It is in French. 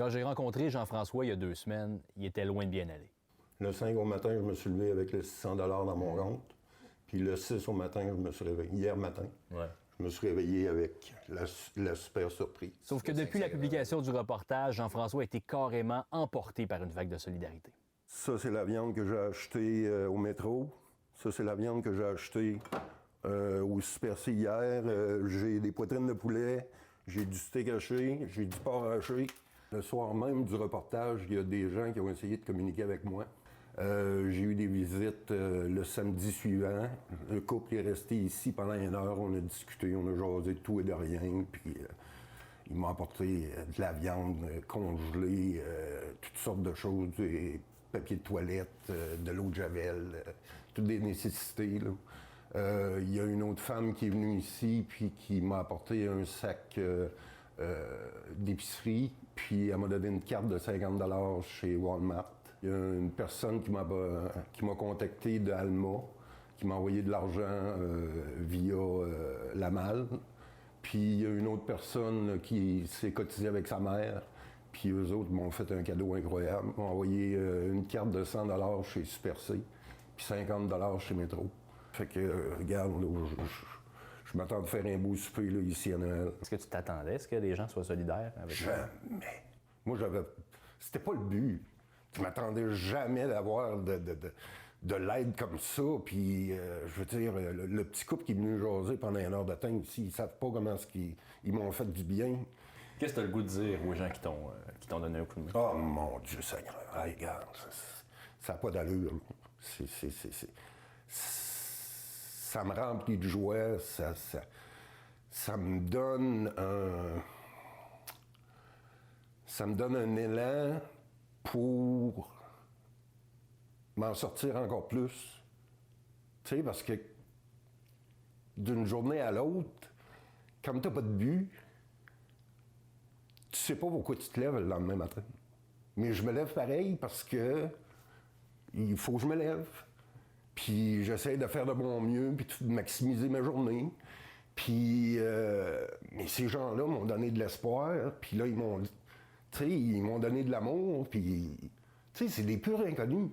Quand j'ai rencontré Jean-François il y a 2 semaines, il était loin de bien aller. Le 5 au matin, je me suis levé avec les 600 $ dans mon compte. Puis le 6 au matin, je me suis réveillé. Hier matin, je me suis réveillé avec la super surprise. Sauf que depuis la publication du reportage, Jean-François a été carrément emporté par une vague de solidarité. Ça, c'est la viande que j'ai achetée au métro. Ça, c'est la viande que j'ai achetée au Super C hier. J'ai des poitrines de poulet, j'ai du steak haché, j'ai du porc haché. Le soir même du reportage, il y a des gens qui ont essayé de communiquer avec moi. J'ai eu des visites le samedi suivant. Le couple est resté ici pendant 1 heure. On a discuté, on a jasé de tout et de rien. Puis ils m'ont apporté de la viande congelée, toutes sortes de choses, des papiers de toilette, de l'eau de javel, toutes des nécessités, là. Il y a une autre femme qui est venue ici puis qui m'a apporté un sac d'épicerie, puis elle m'a donné une carte de 50 $ chez Walmart. Il y a une personne qui m'a contacté d'Alma, qui m'a envoyé de l'argent via la malle. Puis il y a une autre personne qui s'est cotisée avec sa mère, puis eux autres m'ont fait un cadeau incroyable. Ils m'ont envoyé une carte de 100 $ chez Super C, puis 50 $ chez Métro. Fait que, regarde, je m'attends de faire un beau souper là, ici à Noël. Est-ce que tu t'attendais à ce que les gens soient solidaires avec toi? Jamais. Moi, c'était pas le but. Je m'attendais jamais d'avoir de l'aide comme ça. Puis, je veux dire, le petit couple qui est venu jaser pendant 1 heure de temps ici, ils savent pas comment ils m'ont fait du bien. Qu'est-ce que tu as le goût de dire aux gens qui t'ont donné un coup de main? Oh mon Dieu Seigneur, hey, regarde, ça n'a pas d'allure. Ça me remplit de joie, ça me donne un élan pour m'en sortir encore plus. Tu sais, parce que d'une journée à l'autre, comme t'as pas de but, tu sais pas pourquoi tu te lèves le lendemain matin. Mais je me lève pareil parce que il faut que je me lève. Puis j'essaie de faire de mon mieux, puis de maximiser ma journée. Puis, mais ces gens-là m'ont donné de l'espoir, puis là, ils m'ont donné de l'amour, puis, tu sais, c'est des purs inconnus.